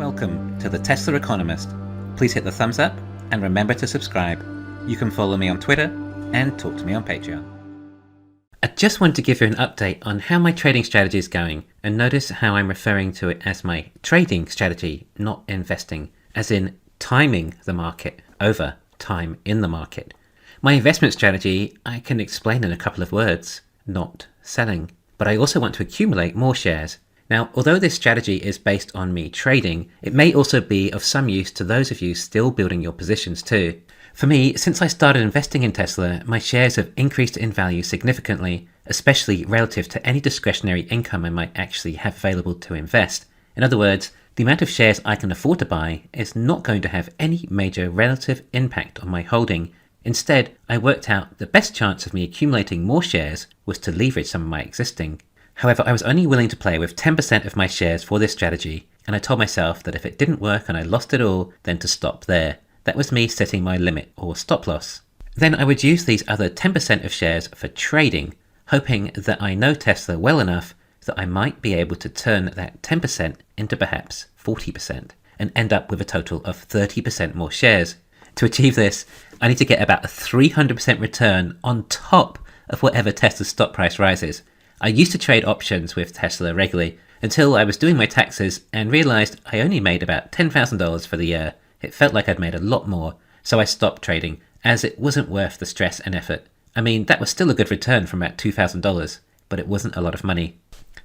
Welcome to the Tesla Economist. Please hit the thumbs up and remember to subscribe. You can follow me on Twitter and talk to me on Patreon. I just wanted to give you an update on how my trading strategy is going, and notice how I'm referring to it as my trading strategy, not investing, as in timing the market over time in the market. My investment strategy I can explain in a couple of words: not selling. But I also want to accumulate more shares. Now, although this strategy is based on me trading, it may also be of some use to those of you still building your positions too. For me, since I started investing in Tesla, my shares have increased in value significantly, especially relative to any discretionary income I might actually have available to invest. In other words, the amount of shares I can afford to buy is not going to have any major relative impact on my holding. Instead, I worked out the best chance of me accumulating more shares was to leverage some of my existing. However, I was only willing to play with 10% of my shares for this strategy, and I told myself that if it didn't work and I lost it all, then to stop there. That was me setting my limit or stop loss. Then I would use these other 10% of shares for trading, hoping that I know Tesla well enough that I might be able to turn that 10% into perhaps 40% and end up with a total of 30% more shares. To achieve this, I need to get about a 300% return on top of whatever Tesla's stock price rises. I used to trade options with Tesla regularly until I was doing my taxes and realized I only made about $10,000 for the year. It felt like I'd made a lot more, so I stopped trading as it wasn't worth the stress and effort. I mean, that was still a good return from about $2,000, but it wasn't a lot of money.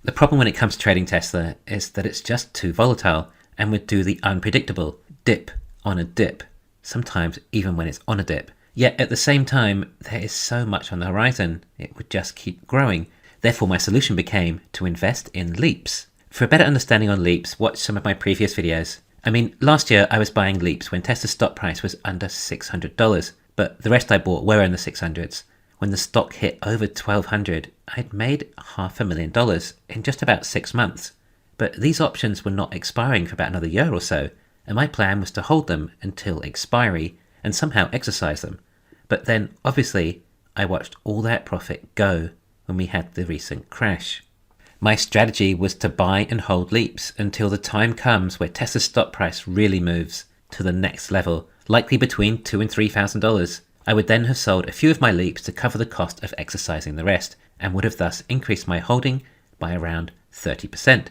The problem when it comes to trading Tesla is that it's just too volatile and would do the unpredictable dip on a dip, sometimes even when it's on a dip. Yet at the same time, there is so much on the horizon, it would just keep growing. Therefore, my solution became to invest in leaps. For a better understanding on leaps, watch some of my previous videos. I mean, last year I was buying leaps when Tesla's stock price was under $600, but the rest I bought were in the 600s. When the stock hit over $1,200, I'd made $500,000 in just about 6 months. But these options were not expiring for about another year or so, and my plan was to hold them until expiry and somehow exercise them. But then, obviously, I watched all that profit go when we had the recent crash. My strategy was to buy and hold leaps until the time comes where Tesla's stock price really moves to the next level, likely between $2,000 and $3,000. I would then have sold a few of my leaps to cover the cost of exercising the rest, and would have thus increased my holding by around 30%.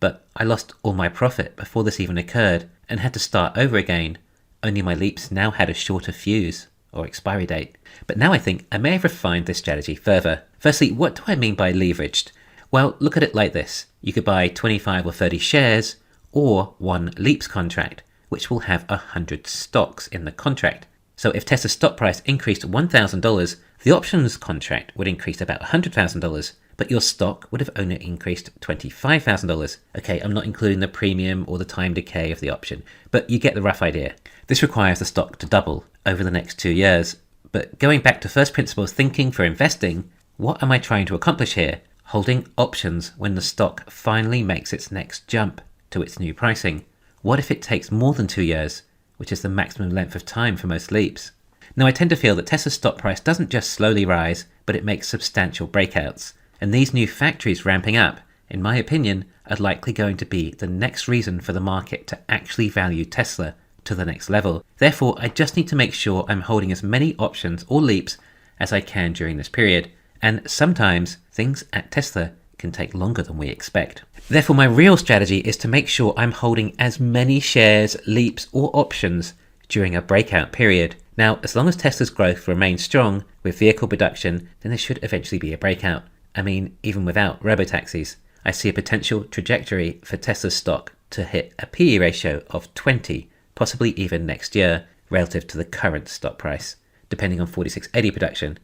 But I lost all my profit before this even occurred and had to start over again, only my leaps now had a shorter fuse or expiry date. But now I think I may have refined this strategy further. Firstly, what do I mean by leveraged? Well, look at it like this. You could buy 25 or 30 shares or one leaps contract, which will have 100 stocks in the contract. So if Tesla's stock price increased $1,000, the options contract would increase about $100,000, but your stock would have only increased $25,000. Okay, I'm not including the premium or the time decay of the option, but you get the rough idea. This requires the stock to double over the next 2 years. But going back to first principles thinking for investing, what am I trying to accomplish here? Holding options when the stock finally makes its next jump to its new pricing. What if it takes more than 2 years, which is the maximum length of time for most leaps? Now, I tend to feel that Tesla's stock price doesn't just slowly rise, but it makes substantial breakouts. And these new factories ramping up, in my opinion, are likely going to be the next reason for the market to actually value Tesla to the next level. Therefore, I just need to make sure I'm holding as many options or leaps as I can during this period. And sometimes things at Tesla can take longer than we expect. Therefore, my real strategy is to make sure I'm holding as many shares, leaps, or options during a breakout period. Now, as long as Tesla's growth remains strong with vehicle production, then there should eventually be a breakout. I mean, even without robotaxis, I see a potential trajectory for Tesla's stock to hit a PE ratio of 20, possibly even next year, relative to the current stock price, depending on 4680 production.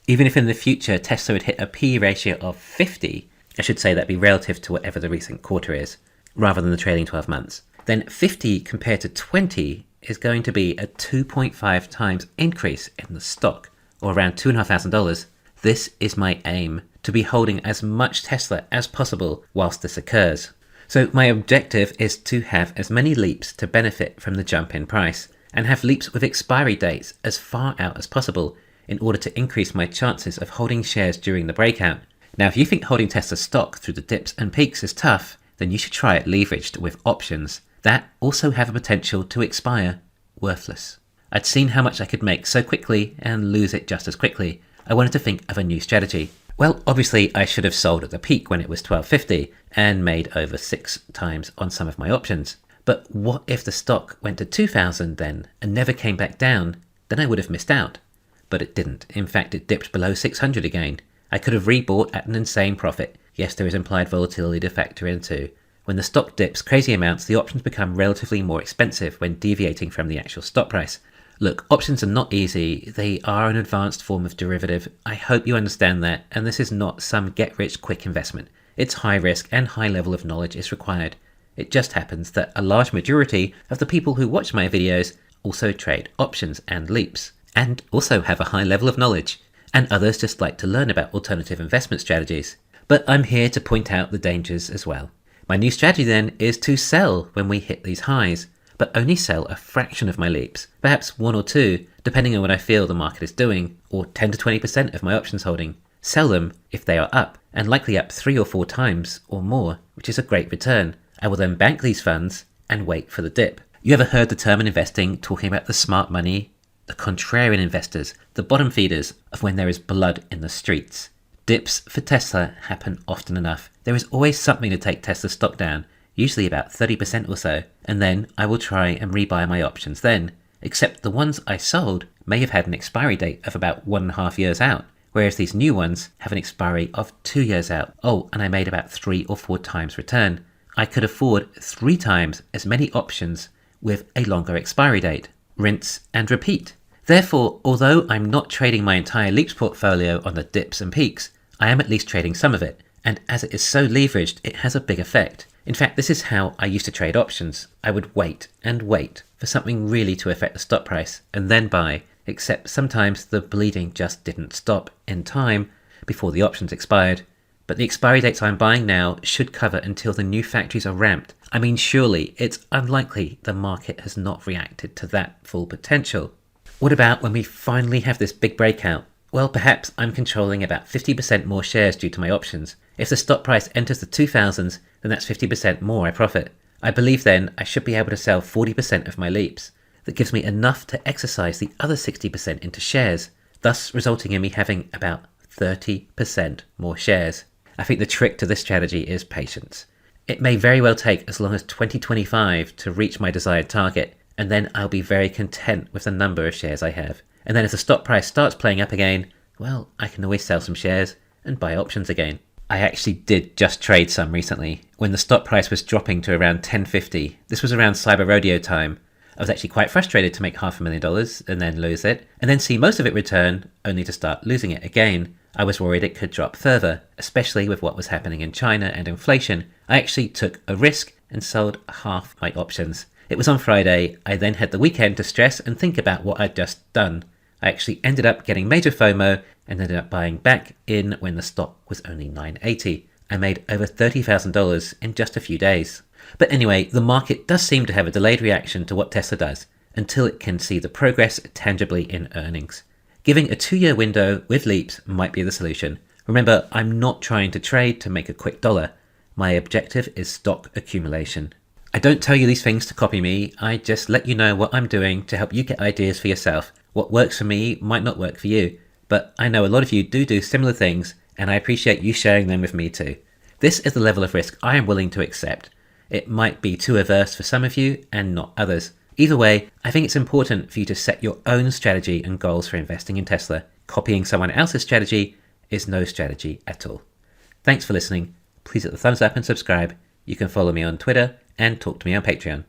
Even if in the future Tesla would hit a PE ratio of 50, I should say that'd be relative to whatever the recent quarter is, rather than the trailing 12 months, then 50 compared to 20 is going to be a 2.5 times increase in the stock, or around $2,500. This is my aim, to be holding as much Tesla as possible whilst this occurs. So my objective is to have as many leaps to benefit from the jump in price, and have leaps with expiry dates as far out as possible in order to increase my chances of holding shares during the breakout. Now, if you think holding Tesla stock through the dips and peaks is tough, then you should try it leveraged with options. that also have a potential to expire worthless. I'd seen how much I could make so quickly and lose it just as quickly. I wanted to think of a new strategy. Well, obviously I should have sold at the peak when it was $12.50 and made over 6 times on some of my options. But what if the stock went to 2,000 then and never came back down? Then I would have missed out. But it didn't. In fact, it dipped below 600 again. I could have rebought at an insane profit. Yes, there is implied volatility to factor in too. When the stock dips crazy amounts, the options become relatively more expensive when deviating from the actual stock price. Look, options are not easy. They are an advanced form of derivative. I hope you understand that, and this is not some get-rich-quick investment. It's high risk and high level of knowledge is required. It just happens that a large majority of the people who watch my videos also trade options and leaps, and also have a high level of knowledge, and others just like to learn about alternative investment strategies. But I'm here to point out the dangers as well. My new strategy then is to sell when we hit these highs, but only sell a fraction of my leaps, perhaps 1 or 2, depending on what I feel the market is doing, or 10 to 20% of my options holding. Sell them if they are up, and likely up 3 or 4 times or more, which is a great return. I will then bank these funds and wait for the dip. You ever heard the term in investing talking about the smart money, the contrarian investors, the bottom feeders of when there is blood in the streets? Dips for Tesla happen often enough. There is always something to take Tesla's stock down, usually about 30% or so, and then I will try and rebuy my options then, except the ones I sold may have had an expiry date of about 1.5 years out, whereas these new ones have an expiry of 2 years out. Oh, and I made about 3 or 4 times return. I could afford 3 times as many options with a longer expiry date. Rinse and repeat. Therefore, although I'm not trading my entire leaps portfolio on the dips and peaks, I am at least trading some of it, and as it is so leveraged, it has a big effect. In fact, this is how I used to trade options. I would wait and wait for something really to affect the stock price and then buy, except sometimes the bleeding just didn't stop in time before the options expired. But the expiry dates I'm buying now should cover until the new factories are ramped. I mean, surely it's unlikely the market has not reacted to that full potential. What about when we finally have this big breakout? Well, perhaps I'm controlling about 50% more shares due to my options. If the stock price enters the 2000s, then that's 50% more I profit. I believe then I should be able to sell 40% of my leaps. That gives me enough to exercise the other 60% into shares, thus resulting in me having about 30% more shares. I think the trick to this strategy is patience. It may very well take as long as 2025 to reach my desired target, and then I'll be very content with the number of shares I have. And then if the stock price starts playing up again, well, I can always sell some shares and buy options again. I actually did just trade some recently when the stock price was dropping to around $10.50. This was around Cyber Rodeo time. I was actually quite frustrated to make $500,000 and then lose it, and then see most of it return only to start losing it again. I was worried it could drop further, especially with what was happening in China and inflation. I actually took a risk and sold half my options. It was on Friday. I then had the weekend to stress and think about what I'd just done. I actually ended up getting major FOMO and ended up buying back in when the stock was only $9.80. I made over $30,000 in just a few days. But anyway, the market does seem to have a delayed reaction to what Tesla does until it can see the progress tangibly in earnings. Giving a 2-year window with leaps might be the solution. Remember, I'm not trying to trade to make a quick dollar. My objective is stock accumulation. I don't tell you these things to copy me. I just let you know what I'm doing to help you get ideas for yourself. What works for me might not work for you, but I know a lot of you do similar things, and I appreciate you sharing them with me too. This is the level of risk I am willing to accept. It might be too averse for some of you and not others. Either way, I think it's important for you to set your own strategy and goals for investing in Tesla. Copying someone else's strategy is no strategy at all. Thanks for listening. Please hit the thumbs up and subscribe. You can follow me on Twitter and talk to me on Patreon.